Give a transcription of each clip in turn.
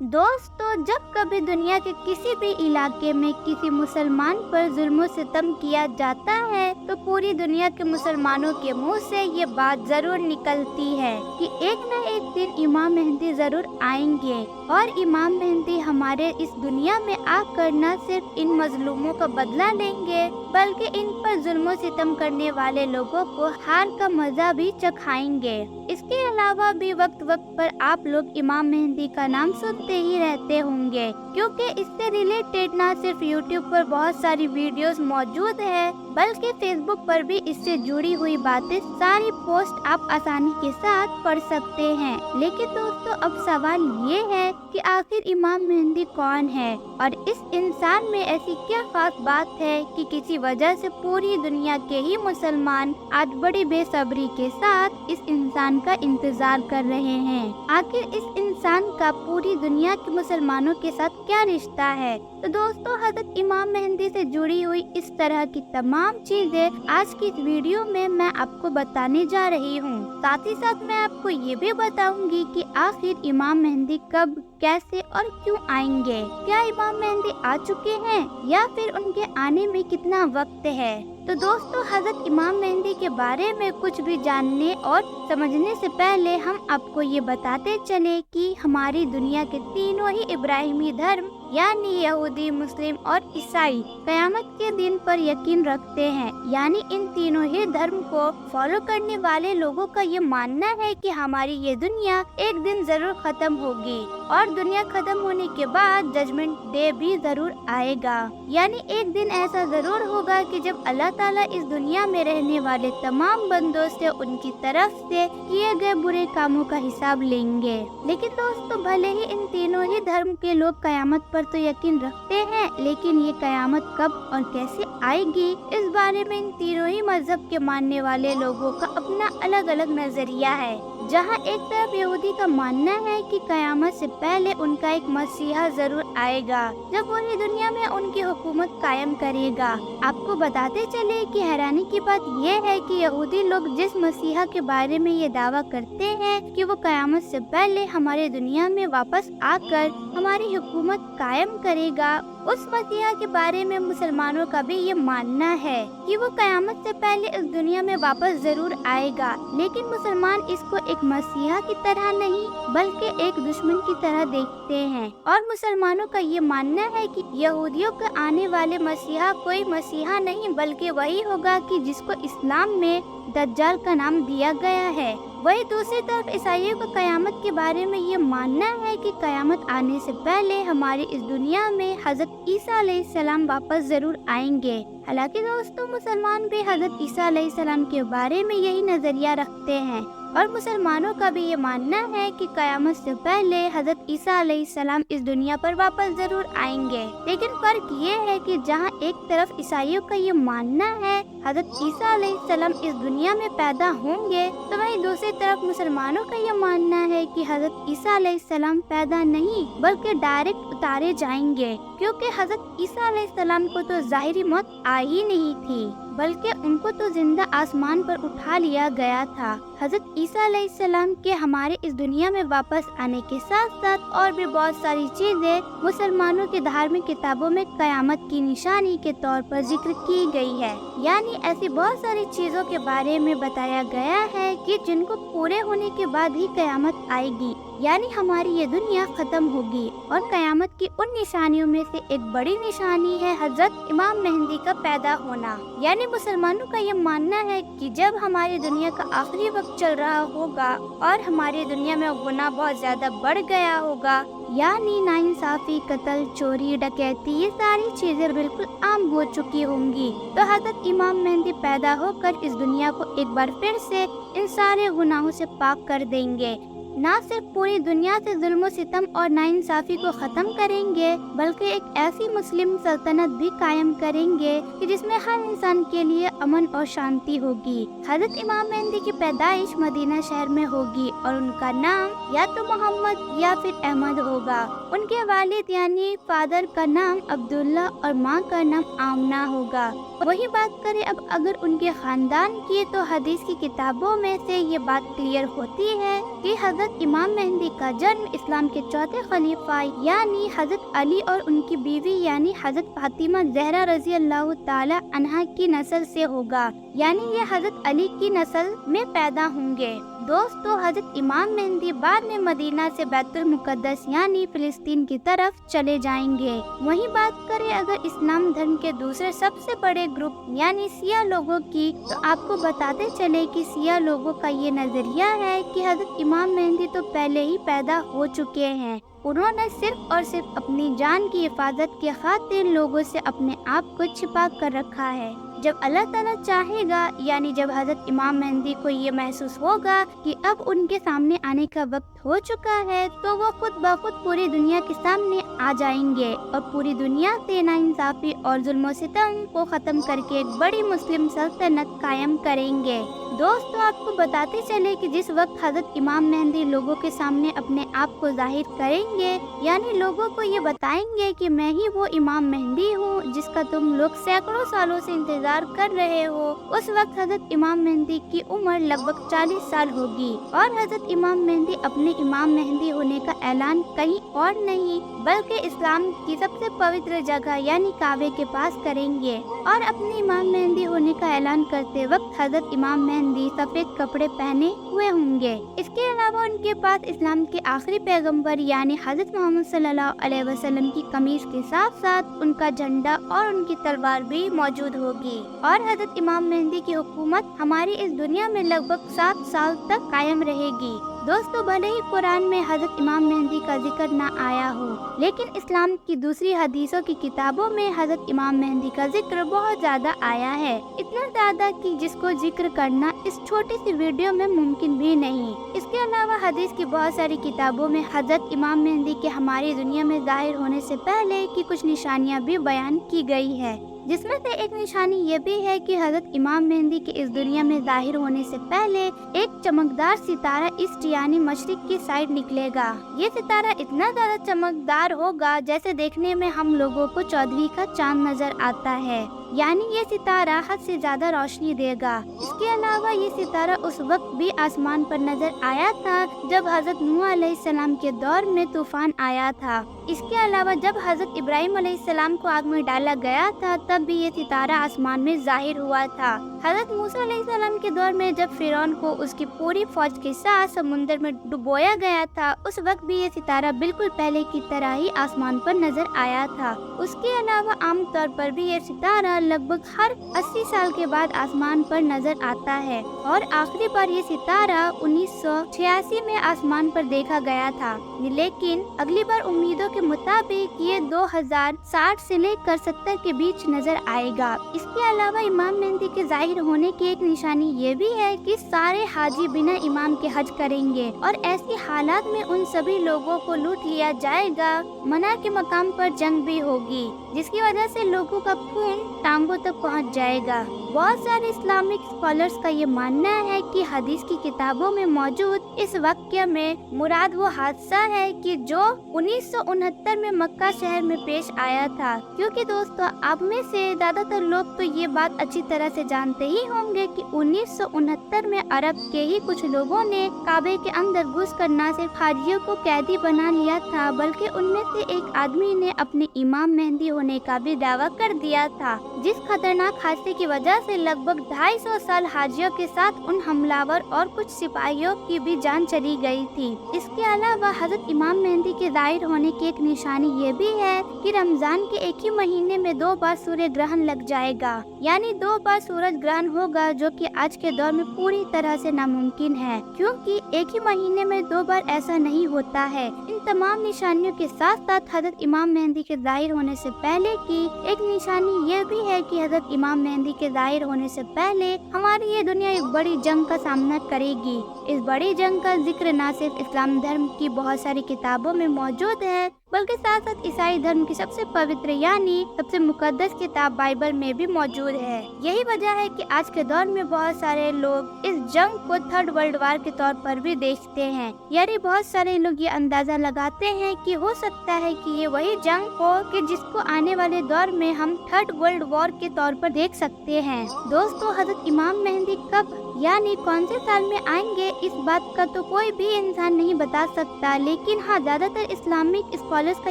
दोस्तों, जब कभी दुनिया के किसी भी इलाके में किसी मुसलमान पर जुल्म सितम किया जाता है तो पूरी दुनिया के मुसलमानों के मुंह से ये बात जरूर निकलती है कि एक न एक दिन इमाम मेहदी जरूर आएंगे और इमाम मेहदी हमारे इस दुनिया में आकर न सिर्फ इन मजलूमों का बदला लेंगे बल्कि इन पर जुल्म सितम करने वाले लोगों को हार का मजा भी चखाएंगे। इसके अलावा भी वक्त वक्त पर आप लोग इमाम मेहदी का नाम सुनते ही रहते होंगे, क्योंकि इससे रिलेटेड न सिर्फ यूट्यूब पर बहुत सारी वीडियोस मौजूद है बल्कि फेसबुक पर भी इससे जुड़ी हुई बातें सारी पोस्ट आप आसानी के साथ पढ़ सकते हैं। लेकिन दोस्तों, अब सवाल ये है कि आखिर इमाम मेहदी कौन है और इस इंसान में ऐसी क्या खास बात है कि किसी वजह से पूरी दुनिया के ही मुसलमान आज बड़ी बेसब्री के साथ इस इंसान का इंतजार कर रहे हैं। आखिर इस इंसान का पूरी दुनिया के मुसलमानों के साथ क्या रिश्ता है? तो दोस्तों, हज़रत इमाम मेहदी से जुड़ी हुई इस तरह की तमाम चीजें आज की इस वीडियो में मैं आपको बताने जा रही हूँ। साथ ही साथ मैं आपको ये भी बताऊंगी कि आखिर इमाम मेहदी कब, कैसे और क्यों आएंगे। क्या इमाम मेहदी आ चुके हैं या फिर उनके आने में कितना वक्त है? तो दोस्तों, हज़रत इमाम मेहदी के बारे में कुछ भी जानने और समझने से पहले हम आपको ये बताते चले कि हमारी दुनिया के तीनों ही इब्राहिमी धर्म यानी यहूदी, मुस्लिम और ईसाई कयामत के दिन पर यकीन रखते हैं। यानी इन तीनों ही धर्म को फॉलो करने वाले लोगों का ये मानना है कि हमारी ये दुनिया एक दिन जरूर खत्म होगी और दुनिया खत्म होने के बाद जजमेंट डे भी जरूर आएगा। यानी एक दिन ऐसा जरूर होगा कि जब अल्लाह ताला इस दुनिया में रहने वाले तमाम बंदों से उनकी तरफ से किए गए बुरे कामों का हिसाब लेंगे। लेकिन दोस्तों, भले ही इन तीनों ही धर्म के लोग कयामत पर तो यकीन रखते हैं, लेकिन ये कयामत कब और कैसे आएगी इस बारे में इन तीनों ही मजहब के मानने वाले लोगों का अपना अलग अलग नजरिया है। जहाँ एक तरफ यहूदी का मानना है कि कयामत से पहले उनका एक मसीहा जरूर आएगा जब पूरी दुनिया में उनकी हुकूमत कायम करेगा। आपको बताते चले कि हैरानी की बात यह है कि यहूदी लोग जिस मसीहा के बारे में ये दावा करते हैं कि वो कयामत से पहले हमारे दुनिया में वापस आकर हमारी हुकूमत कायम करेगा, उस मसीहा के बारे में मुसलमानों का भी ये मानना है कि वो कयामत से पहले इस दुनिया में वापस जरूर आएगा। लेकिन मुसलमान इसको एक मसीहा की तरह नहीं बल्कि एक दुश्मन की तरह देखते हैं और मुसलमानों का ये मानना है कि यहूदियों के आने वाले मसीहा कोई मसीहा नहीं बल्कि वही होगा कि जिसको इस्लाम में दज्जाल का नाम दिया गया है। वही दूसरी तरफ ईसाइयों को कयामत के बारे में ये मानना है कि कयामत आने से पहले हमारी इस दुनिया में हजरत ईसा अलैहिस्सलाम वापस जरूर आएंगे। हालांकि दोस्तों, मुसलमान भी हजरत ईसा अलैहिस्सलाम के बारे में यही नजरिया रखते हैं और मुसलमानों का भी ये मानना है कि कयामत से पहले हजरत ईसा अलैहिस्सलाम इस दुनिया पर वापस जरूर आएंगे। लेकिन फर्क ये है कि जहाँ एक तरफ ईसाइयों का ये मानना है हजरत ईसा अलैहिस्सलाम इस दुनिया में पैदा होंगे, तो वहीं दूसरी तरफ मुसलमानों का ये मानना है कि हजरत ईसा अलैहिस्सलाम पैदा नहीं बल्कि डायरेक्ट उतारे जाएंगे, क्योंकि हजरत ईसा अलैहिस्सलाम को तो जाहिरी मौत आ ही नहीं थी बल्कि उनको तो जिंदा आसमान पर उठा लिया गया था। हजरत ईसा अलैहिस्सलाम के हमारे इस दुनिया में वापस आने के साथ साथ और भी बहुत सारी चीजें मुसलमानों की धार्मिक किताबों में कयामत की निशानी के तौर पर जिक्र की गई है। यानी ऐसी बहुत सारी चीजों के बारे में बताया गया है कि जिनको पूरे होने के बाद ही कयामत आएगी, यानी हमारी ये दुनिया खत्म होगी। और कयामत की उन निशानियों में से एक बड़ी निशानी है हजरत इमाम मेहदी का पैदा होना। यानी मुसलमानों का ये मानना है कि जब हमारी दुनिया का आखिरी वक्त चल रहा होगा और हमारी दुनिया में गुनाह बहुत ज्यादा बढ़ गया होगा, यानी नाइंसाफी, कत्ल, चोरी, डकैती, ये सारी चीजें बिल्कुल आम हो चुकी होंगी, तो हजरत इमाम मेहदी पैदा होकर इस दुनिया को एक बार फिर से इन सारे गुनाहों से पाक कर देंगे। न सिर्फ पूरी दुनिया से जुल्म सितम और नाइंसाफी को खत्म करेंगे बल्कि एक ऐसी मुस्लिम सल्तनत भी कायम करेंगे कि जिसमें हर इंसान के लिए अमन और शांति होगी। हजरत इमाम मेहदी की पैदाइश मदीना शहर में होगी और उनका नाम या तो मोहम्मद या फिर अहमद होगा। उनके वालिद यानी फादर का नाम अब्दुल्ला और माँ का नाम आमना होगा। वही बात करें अब अगर उनके खानदान की, तो हदीस की किताबों में से ये बात क्लियर होती है कि हजरत हज़रत इमाम मेहंदी का जन्म इस्लाम के चौथे खलीफा यानी हज़रत अली और उनकी बीवी यानी हज़रत फातिमा ज़हरा रज़ी अल्लाह ताला अन्हा की नस्ल से होगा, यानी ये हज़रत अली की नस्ल में पैदा होंगे। दोस्तों, हज़रत इमाम मेहंदी बाद में मदीना से बैतुल मुक़द्दस यानी फिलिस्तीन की तरफ चले जाएंगे। वहीं बात करें अगर इस्लाम धर्म के दूसरे सबसे बड़े ग्रुप यानी शिया लोगों की, तो आपको बताते चले कि शिया लोगों का ये नजरिया है कि हज़रत इमाम मेहंदी तो पहले ही पैदा हो चुके हैं। उन्होंने सिर्फ और सिर्फ अपनी जान की हिफाजत के खातिर लोगों से अपने आप को छिपा कर रखा है। जब अल्लाह ताला चाहेगा, यानी जब हज़रत इमाम मेहंदी को ये महसूस होगा कि अब उनके सामने आने का वक्त हो चुका है, तो वो खुद ब खुद पूरी दुनिया के सामने आ जाएंगे और पूरी दुनिया से नाइंसाफी और जुल्म सितम को खत्म करके एक बड़ी मुस्लिम सल्तनत कायम करेंगे। दोस्तों, आपको बताते चले कि जिस वक्त हज़रत इमाम मेहंदी लोगों के सामने अपने आप को जाहिर करेंगे, यानी लोगों को ये बताएंगे कि मैं ही वो इमाम मेहंदी हूँ जिसका तुम लोग सैकड़ों सालों से इंतजार कर रहे हो, उस वक्त हज़रत इमाम मेहंदी की उम्र लगभग 40 साल होगी और हज़रत इमाम मेहंदी अपने इमाम मेहंदी होने का ऐलान कहीं और नहीं बल्कि इस्लाम की सबसे पवित्र जगह यानी काबे के पास करेंगे। और अपने इमाम मेहंदी होने का ऐलान करते वक्त हज़रत इमाम मेहंदी सफेद कपड़े पहने हुए होंगे। इसके अलावा उनके पास इस्लाम के आखिरी पैगंबर यानी हज़रत मोहम्मद सल्लल्लाहु अलैहि वसल्लम की कमीज के साथ साथ उनका झंडा और उनकी तलवार भी मौजूद होगी। और हज़रत इमाम मेहंदी की हुकूमत हमारी इस दुनिया में लगभग 7 साल तक कायम रहेगी। दोस्तों, भले ही कुरान में हज़रत इमाम मेहंदी का जिक्र ना आया हो, लेकिन इस्लाम की दूसरी हदीसों की किताबों में हज़रत इमाम मेहंदी का जिक्र बहुत ज़्यादा आया है, इतना ज़्यादा कि जिसको जिक्र करना इस छोटी सी वीडियो में मुमकिन भी नहीं। इसके अलावा हदीस की बहुत सारी किताबों में हज़रत इमाम मेहंदी के हमारी दुनिया में ज़ाहिर होने से पहले की कुछ निशानियाँ भी बयान की गई है, जिसमें से एक निशानी ये भी है कि हज़रत इमाम मेहंदी के इस दुनिया में जाहिर होने से पहले एक चमकदार सितारा ईस्ट यानी मशरिक की साइड निकलेगा। ये सितारा इतना ज़्यादा चमकदार होगा जैसे देखने में हम लोगों को चौदहवीं का चांद नजर आता है, यानी ये सितारा हद से ज्यादा रोशनी देगा। इसके अलावा ये सितारा उस वक्त भी आसमान पर नजर आया था जब हज़रत नूह अलैहिस्सलाम के दौर में तूफान आया था। इसके अलावा जब हज़रत इब्राहिम अलैहिस्सलाम को आग में डाला गया था तब भी ये सितारा आसमान में जाहिर हुआ था। हज़रत मूसा अलैहिस्सलाम के दौर में जब फिरौन को उसकी पूरी फौज के साथ समुद्र में डुबोया गया था, उस वक्त भी ये सितारा बिल्कुल पहले की तरह ही आसमान पर नजर आया था। उसके अलावा आमतौर पर भी ये सितारा लगभग हर 80 साल के बाद आसमान पर नजर आता है और आखिरी बार ये सितारा 1986 में आसमान पर देखा गया था, लेकिन अगली बार उम्मीदों के मुताबिक ये 2060 से लेकर 70 के बीच नजर आएगा। इसके अलावा इमाम मेहंदी के जाहिर होने की एक निशानी ये भी है कि सारे हाजी बिना इमाम के हज करेंगे और ऐसी हालात में उन सभी लोगों को लूट लिया जाएगा। मना के मकाम पर जंग भी होगी जिसकी वजह से लोगों का खून टांगों तक पहुंच जाएगा। बहुत सारे इस्लामिक स्कॉलर्स का ये मानना है कि हदीस की किताबों में मौजूद इस वाक़या में मुराद वो हादसा है कि जो 1969 में मक्का शहर में पेश आया था, क्योंकि दोस्तों आप में से ज्यादातर लोग तो ये बात अच्छी तरह से जानते ही होंगे कि 1969 में अरब के ही कुछ लोगों ने काबे के अंदर घुसकर न सिर्फ हाजियों को कैदी बना लिया था बल्कि उनमें से एक आदमी ने अपने इमाम मेहंदी होने का भी दावा कर दिया था, जिस खतरनाक हादसे की वजह से लगभग 250 साल हाजियों के साथ उन हमलावर और कुछ सिपाहियों की भी जान चली गई थी। इसके अलावा हजरत इमाम मेहंदी के जाहिर होने की एक निशानी ये भी है कि रमजान के एक ही महीने में 2 बार सूर्य ग्रहण लग जाएगा, यानी 2 बार सूरज ग्रहण होगा, जो कि आज के दौर में पूरी तरह से नामुमकिन है क्योंकि एक ही महीने में 2 बार ऐसा नहीं होता है। इन तमाम निशानियों के साथ साथ हजरत इमाम मेहंदी के जाहिर होने से पहले की एक निशानी ये भी है कि हजरत इमाम मेहंदी के जाहिर होने से पहले हमारी ये दुनिया एक बड़ी जंग का सामना करेगी। इस बड़ी जंग का जिक्र न सिर्फ इस्लाम धर्म की बहुत सारी किताबों में मौजूद है बल्कि साथ साथ ईसाई धर्म की सबसे पवित्र यानी सबसे मुकद्दस किताब बाइबल में भी मौजूद है। यही वजह है कि आज के दौर में बहुत सारे लोग इस जंग को 3rd वर्ल्ड वार के तौर पर भी देखते हैं, यानी बहुत सारे लोग ये अंदाजा लगाते हैं कि हो सकता है कि ये वही जंग हो कि जिसको आने वाले दौर में हम 3rd वर्ल्ड वॉर के तौर पर देख सकते हैं। दोस्तों हजरत इमाम मेहंदी कब यानी कौन से साल में आएंगे, इस बात का तो कोई भी इंसान नहीं बता सकता। लेकिन हाँ, ज़्यादातर इस्लामिक स्कॉलर्स का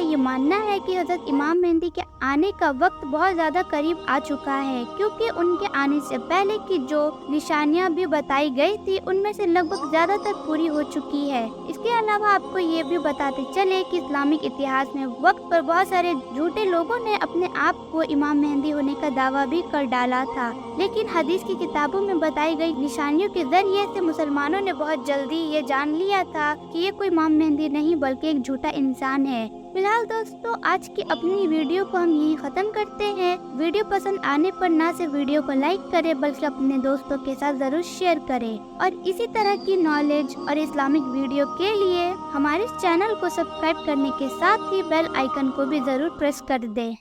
ये मानना है कि हज़रत इमाम मेहदी के आने का वक्त बहुत ज़्यादा करीब आ चुका है, क्योंकि उनके आने से पहले की जो निशानियाँ भी बताई गई थी उनमें से लगभग ज़्यादातर पूरी हो चुकी है। इसके अलावा आपको ये भी बताते चले कि इस्लामिक इतिहास में वक्त पर बहुत सारे झूठे लोगों ने अपने आप को इमाम मेहदी होने का दावा भी कर डाला था, लेकिन हदीस की किताबों में बताई गई निशानियों के जरिए से मुसलमानों ने बहुत जल्दी ये जान लिया था कि ये कोई इमाम मेहदी नहीं बल्कि एक झूठा इंसान है। फिलहाल दोस्तों, आज की अपनी वीडियो को हम यहीं ख़त्म करते हैं। वीडियो पसंद आने पर ना सिर्फ वीडियो को लाइक करें बल्कि अपने दोस्तों के साथ ज़रूर शेयर करें, और इसी तरह की नॉलेज और इस्लामिक वीडियो के लिए हमारे चैनल को सब्सक्राइब करने के साथ ही बेल आइकन को भी ज़रूर प्रेस कर दें।